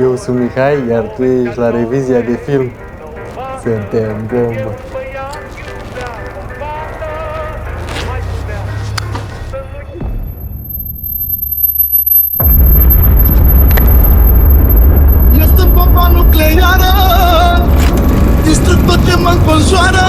Eu sunt Mihai, iar tu ești la revizia de film. Suntem bombă! Este bomba nucleară, distrug tot ce mă înconjoară.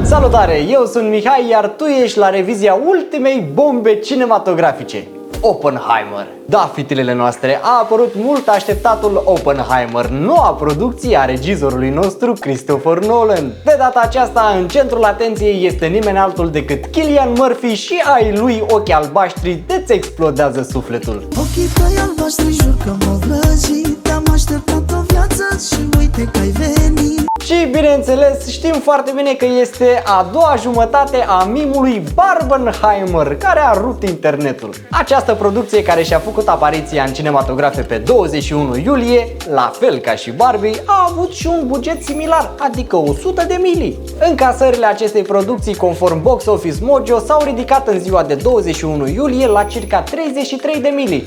Salutare, eu sunt Mihai, iar tu ești la revizia ultimei bombe cinematografice, Oppenheimer. Da, fitilele noastre, a apărut mult așteptatul Oppenheimer, noua producție a regizorului nostru Christopher Nolan. De data aceasta, în centrul atenției este nimeni altul decât Cillian Murphy și ai lui ochi albaștri de-ți explodează sufletul. Ochii tăi albaștri jur că m-au vrăjit. Te-am așteptat o viață și uite că ai venit. Și bineînțeles, știm foarte bine că este a doua jumătate a mimului Barbenheimer, care a rupt internetul. Această producție, care și-a făcut apariția în cinematografe pe 21 iulie, la fel ca și Barbie, a avut și un buget similar, adică 100 de mili. Încasările acestei producții, conform Box Office Mojo, s-au ridicat în ziua de 21 iulie la circa 33 de mili.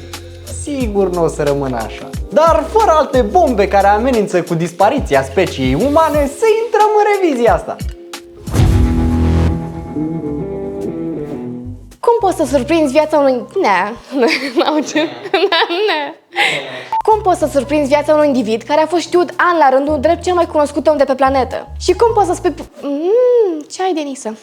Sigur nu o să rămână așa. Dar fără alte bombe care amenință cu dispariția speciei umane, să intrăm în revizia asta. Cum poți să surprinzi viața unui... Cum poți să surprinzi viața unui individ care a fost știut an la rândul drept cel mai cunoscut om de pe planetă? Și cum poți să spui... ce ai, Denisă?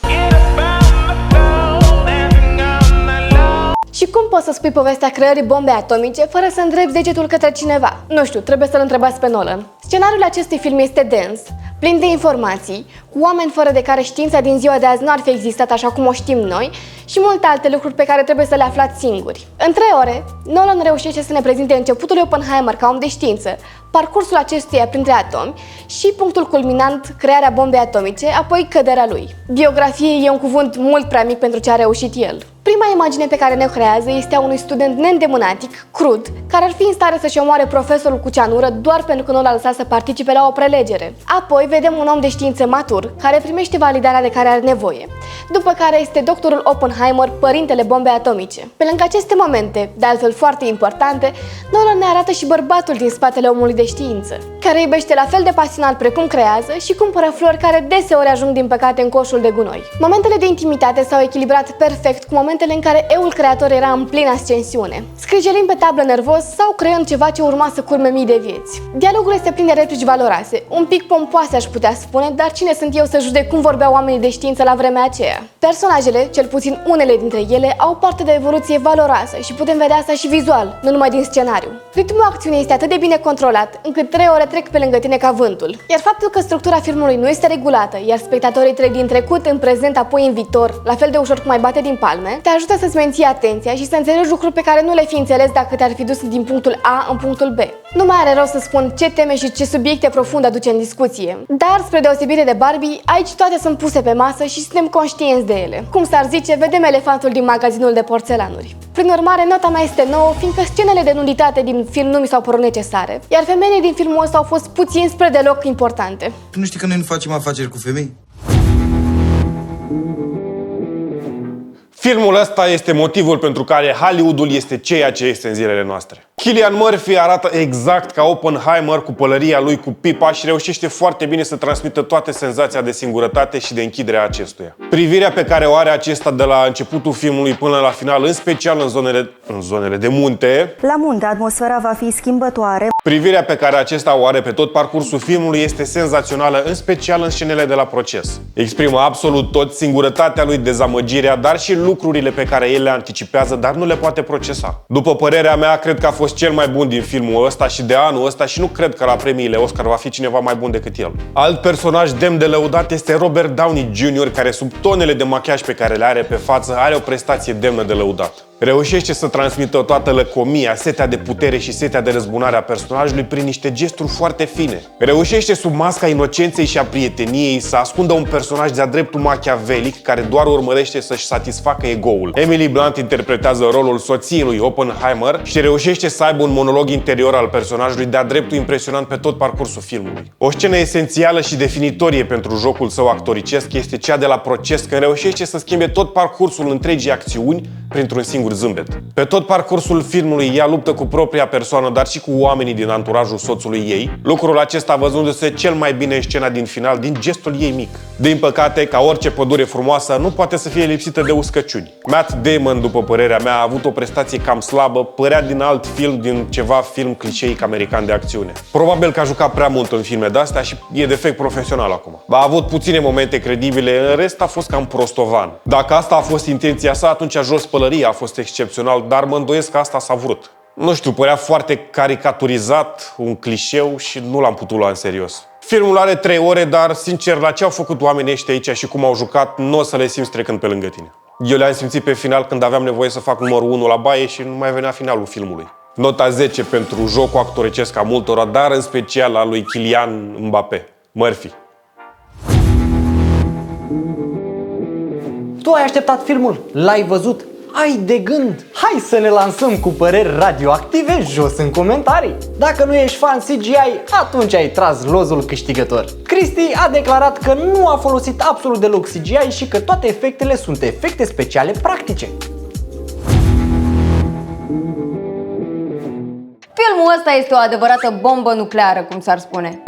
Și cum poți să spui povestea creării bombei atomice fără să îndrepți degetul către cineva? Nu știu, trebuie să-l întrebați pe Nolan. Scenariul acestui film este dens, plin de informații, cu oameni fără de care știința din ziua de azi nu ar fi existat așa cum o știm noi și multe alte lucruri pe care trebuie să le aflați singuri. În 3 ore, Nolan reușește să ne prezinte începutul lui Oppenheimer ca om de știință, parcursul acestuia printre atomi și punctul culminant, crearea bombei atomice, apoi căderea lui. Biografie e un cuvânt mult prea mic pentru ce a reușit el. Prima imagine pe care ne creează este a unui student neîndemânatic, crud, care ar fi în stare să-și omoare profesorul cu ceanură doar pentru că nu l-a lăsat să participe la o prelegere. Apoi vedem un om de știință matur, care primește validarea de care are nevoie. După care este doctorul Oppenheimer, părintele bombei atomice. Pe lângă aceste momente, de altfel foarte importante, Nolan ne arată și bărbatul din spatele omului de știință, care iubește la fel de pasionat precum creează și cumpără flori care deseori ajung din păcate în coșul de gunoi. Momentele de intimitate s-au echilibrat perfect cu momentele în care eul creator era în plină ascensiune, scrijelind pe tablă nervos sau creând ceva ce urma să curme mii de vieți. Dialogul este plin de replici valoroase, un pic pompoase aș putea spune, dar cine sunt eu să judec cum vorbeau oamenii de știință la vremea aceea? Personajele, cel puțin unele dintre ele, au parte de evoluție valoroasă și putem vedea asta și vizual, nu numai din scenariu. Ritmul acțiunii este atât de bine controlat, încât 3 ore trec pe lângă tine ca vântul. Iar faptul că structura filmului nu este regulată, iar spectatorii trec din trecut în prezent apoi în viitor, la fel de ușor cum ai bate din palme, te ajută să-ți menții atenția și să înțelegi lucruri pe care nu le fi înțeles dacă te-ar fi dus din punctul A în punctul B. Nu mai are rost să spun ce teme și ce subiecte profunde aduce în discuție, dar spre deosebire de Barbie, aici toate sunt puse pe masă și suntem conștienți de ele. Cum s-ar zice, vedem elefantul din magazinul de porțelanuri. Prin urmare, nota mea este 9, fiindcă scenele de nuditate din film nu mi s-au părut necesare, iar femeile din filmul ăsta au fost puțin spre deloc importante. Tu nu știi că noi nu facem afaceri cu femei? Filmul ăsta este motivul pentru care Hollywoodul este ceea ce este în zilele noastre. Cillian Murphy arată exact ca Oppenheimer cu pălăria lui cu pipa și reușește foarte bine să transmită toate senzația de singurătate și de închidere a acestuia. Privirea pe care o are acesta de la începutul filmului până la final, în special în zonele de munte. La munte, atmosfera va fi schimbătoare. Privirea pe care acesta o are pe tot parcursul filmului este senzațională, în special în scenele de la proces. Exprimă absolut tot, singurătatea lui, dezamăgirea, dar și lucrurile pe care el le anticipează, dar nu le poate procesa. După părerea mea, cred că a fost cel mai bun din filmul ăsta și de anul ăsta și nu cred că la premiile Oscar va fi cineva mai bun decât el. Alt personaj demn de lăudat este Robert Downey Jr., care sub tonele de machiaj pe care le are pe față are o prestație demnă de lăudat. Reușește să transmită toată lăcomia, setea de putere și setea de răzbunare a personajului prin niște gesturi foarte fine. Reușește sub masca inocenței și a prieteniei să ascundă un personaj de-a dreptul machiavelic care doar urmărește să-și satisfacă ego-ul. Emily Blunt interpretează rolul soției lui Oppenheimer și reușește să aibă un monolog interior al personajului de-a dreptul impresionant pe tot parcursul filmului. O scenă esențială și definitorie pentru jocul său actoricesc este cea de la proces, când reușește să schimbe tot parcursul întregii acțiuni printr-un singur zâmbet. Pe tot parcursul filmului ea luptă cu propria persoană, dar și cu oamenii din anturajul soțului ei, lucrul acesta văzându-se cel mai bine în scena din final, din gestul ei mic. Din păcate, ca orice pădure frumoasă, nu poate să fie lipsită de uscăciuni. Matt Damon, după părerea mea, a avut o prestație cam slabă, părea din alt film, din ceva film clișeic american de acțiune. Probabil că a jucat prea mult în filme de-astea și e defect profesional acum. A avut puține momente credibile, în rest a fost cam prostovan. Dacă asta a fost intenția sa, atunci Jos Pălăria a fost excepțional, dar mă îndoiesc că asta s-a vrut. Nu știu, părea foarte caricaturizat, un clișeu și nu l-am putut lua în serios. Filmul are 3 ore, dar, sincer, la ce au făcut oamenii ăștia aici și cum au jucat, nu o să le simți trecând pe lângă tine. Eu le-am simțit pe final când aveam nevoie să fac numărul 1 la baie și nu mai venea finalul filmului. Nota 10 pentru jocul actorecesc a multora, dar în special al lui Kylian Mbappé, Murphy. Tu ai așteptat filmul? L-ai văzut? Ai de gând? Hai să ne lansăm cu păreri radioactive jos în comentarii. Dacă nu ești fan CGI, atunci ai tras lozul câștigător. Cristi a declarat că nu a folosit absolut deloc CGI și că toate efectele sunt efecte speciale practice. Filmul ăsta este o adevărată bombă nucleară, cum s-ar spune.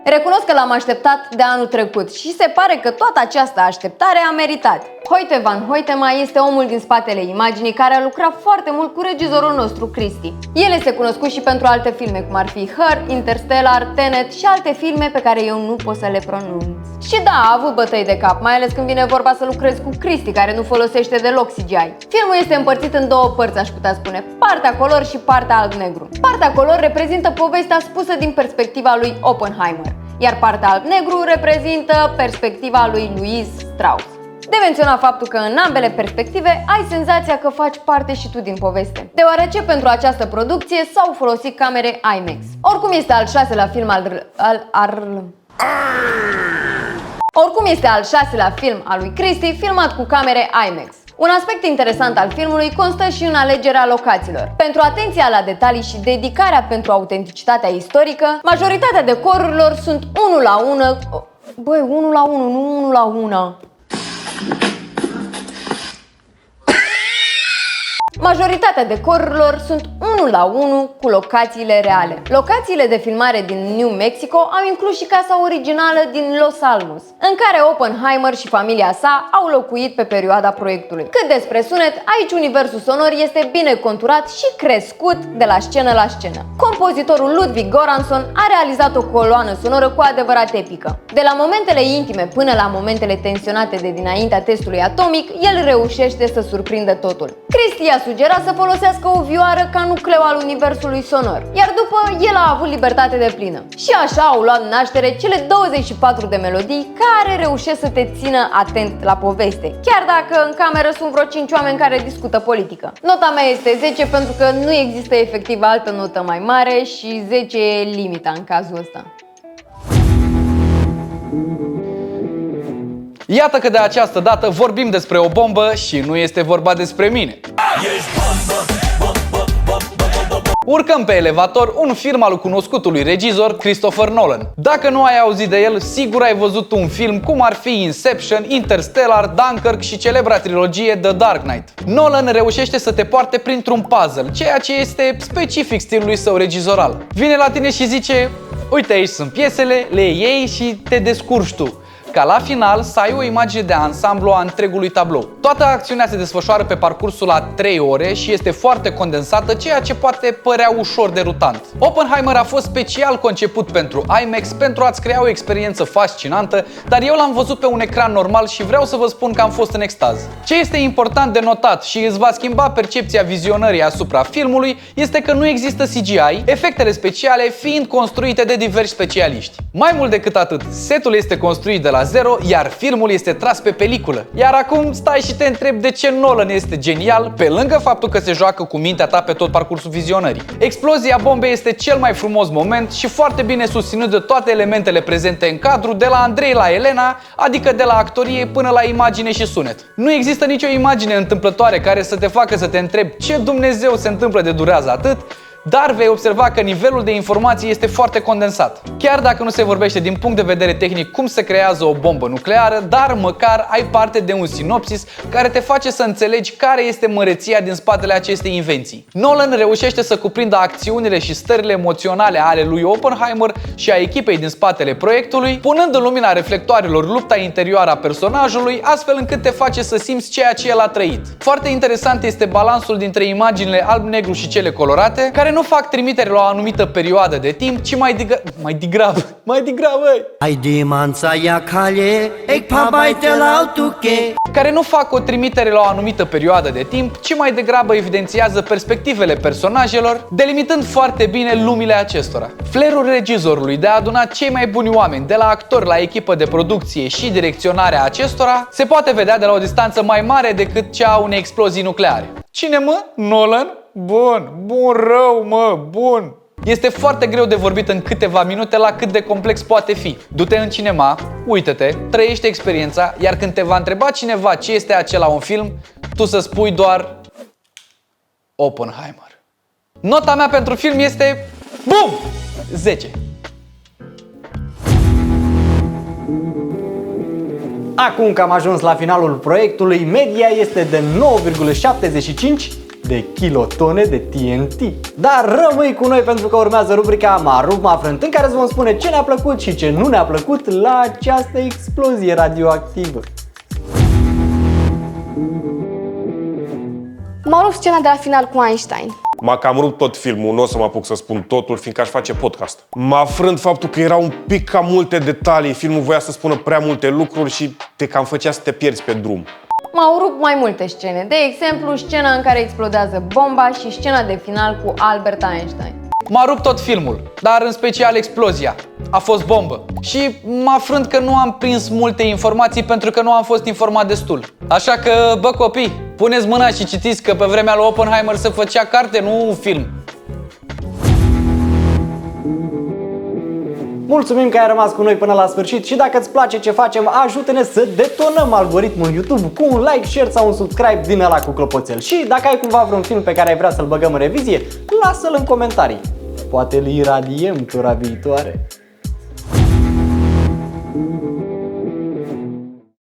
Recunosc că l-am așteptat de anul trecut și se pare că toată această așteptare a meritat. Hoyte van Hoytema este omul din spatele imaginii care a lucrat foarte mult cu regizorul nostru, Cristi. El este cunoscut și pentru alte filme, cum ar fi Her, Interstellar, Tenet și alte filme pe care eu nu pot să le pronunț. Și da, a avut bătăi de cap, mai ales când vine vorba să lucrezi cu Cristi, care nu folosește deloc CGI. Filmul este împărțit în două părți, aș putea spune, partea color și partea alb-negru. Partea color reprezintă povestea spusă din perspectiva lui Oppenheimer, iar partea alb-negru reprezintă perspectiva lui Louis Strauss. De menționat faptul că în ambele perspective ai senzația că faci parte și tu din poveste, deoarece pentru această producție s-au folosit camere IMAX. Oricum este al 6-lea film al lui Cristi, filmat cu camere IMAX. Un aspect interesant al filmului constă și în alegerea locațiilor. Pentru atenția la detalii și dedicarea pentru autenticitatea istorică, majoritatea decorurilor sunt 1 la 1. Băi, 1 la 1, nu 1 la 1. Majoritatea decorurilor sunt 1 la 1 cu locațiile reale. Locațiile de filmare din New Mexico au inclus și casa originală din Los Alamos, în care Oppenheimer și familia sa au locuit pe perioada proiectului. Cât despre sunet, aici universul sonor este bine conturat și crescut de la scenă la scenă. Compozitorul Ludwig Göransson a realizat o coloană sonoră cu adevărat epică. De la momentele intime până la momentele tensionate de dinaintea testului atomic, el reușește să surprindă totul. Cristi a sugerat să folosească o vioară ca nucleu al universului sonor, iar după el a avut libertate deplină. Și așa au luat naștere cele 24 de melodii care reușesc să te țină atent la poveste, chiar dacă în cameră sunt vreo 5 oameni care discută politică. Nota mea este 10 pentru că nu există efectiv altă notă mai mare și 10 e limita în cazul ăsta. Iată că de această dată vorbim despre o bombă și nu este vorba despre mine. Urcăm pe elevator un film al cunoscutului regizor Christopher Nolan. Dacă nu ai auzit de el, sigur ai văzut un film cum ar fi Inception, Interstellar, Dunkirk și celebra trilogie The Dark Knight. Nolan reușește să te poarte printr-un puzzle, ceea ce este specific stilului său regizoral. Vine la tine și zice: uite, aici sunt piesele, le iei și te descurci tu, ca la final să ai o imagine de ansamblu a întregului tablou. Toată acțiunea se desfășoară pe parcursul a 3 ore și este foarte condensată, ceea ce poate părea ușor derutant. Oppenheimer a fost special conceput pentru IMAX pentru a-ți crea o experiență fascinantă, dar eu l-am văzut pe un ecran normal și vreau să vă spun că am fost în extaz. Ce este important de notat și îți va schimba percepția vizionării asupra filmului este că nu există CGI, efectele speciale fiind construite de diversi specialiști. Mai mult decât atât, setul este construit de la 0, iar filmul este tras pe peliculă. Iar acum stai și te întrebi de ce Nolan este genial, pe lângă faptul că se joacă cu mintea ta pe tot parcursul vizionării. Explozia bombei este cel mai frumos moment și foarte bine susținut de toate elementele prezente în cadru, de la Andrei la Elena, adică de la actorie până la imagine și sunet. Nu există nicio imagine întâmplătoare care să te facă să te întrebi ce Dumnezeu se întâmplă de durează atât, dar vei observa că nivelul de informații este foarte condensat. Chiar dacă nu se vorbește din punct de vedere tehnic cum se creează o bombă nucleară, dar măcar ai parte de un sinopsis care te face să înțelegi care este măreția din spatele acestei invenții. Nolan reușește să cuprindă acțiunile și stările emoționale ale lui Oppenheimer și a echipei din spatele proiectului, punând în lumina reflectoarelor lupta interioară a personajului, astfel încât te face să simți ceea ce el a trăit. Foarte interesant este balansul dintre imaginile alb-negru și cele colorate, care nu fac trimitere la o anumită perioadă de timp, ci mai degrabă, Ai dimanța ia cale, ei pabai de la tuche. care nu fac o trimitere la o anumită perioadă de timp, ci mai degrabă evidențiază perspectivele personajelor, delimitând foarte bine lumile acestora. Flair-ul regizorului de a aduna cei mai buni oameni, de la actori la echipă de producție și direcționarea acestora, se poate vedea de la o distanță mai mare decât cea a unei explozii nucleare. Cine mă? Nolan? Bun rău, bun. Este foarte greu de vorbit în câteva minute la cât de complex poate fi. Du-te în cinema, uită-te, trăiește experiența, iar când te va întreba cineva ce este acela un film, tu să spui doar Oppenheimer. Nota mea pentru film este BUM! 10. Acum că am ajuns la finalul proiectului, media este de 9,75 de kilotone de TNT. Dar rămâi cu noi pentru că urmează rubrica Mă rup, mă afrânt, în care îți vom spune ce ne-a plăcut și ce nu ne-a plăcut la această explozie radioactivă. M-a rupt scena de la final cu Einstein. M-a cam rupt tot filmul, nu o să mă apuc să spun totul, fiindcă aș face podcast. M-a frânt faptul că era un pic cam multe detalii, filmul voia să spună prea multe lucruri și te cam făcea să te pierzi pe drum. M-au rupt mai multe scene, de exemplu scena în care explodează bomba și scena de final cu Albert Einstein. M-a rupt tot filmul, dar în special explozia. A fost bombă. Și m-a frânt că nu am prins multe informații pentru că nu am fost informat destul. Așa că, bă copii, puneți mâna și citiți că pe vremea lui Oppenheimer se făcea carte, nu un film. Mulțumim că ai rămas cu noi până la sfârșit și dacă îți place ce facem, ajută-ne să detonăm algoritmul YouTube cu un like, share sau un subscribe din ăla cu clopoțel. Și dacă ai cumva vreun film pe care ai vrea să-l băgăm în revizie, lasă-l în comentarii. Poate îl iradiem tura viitoare.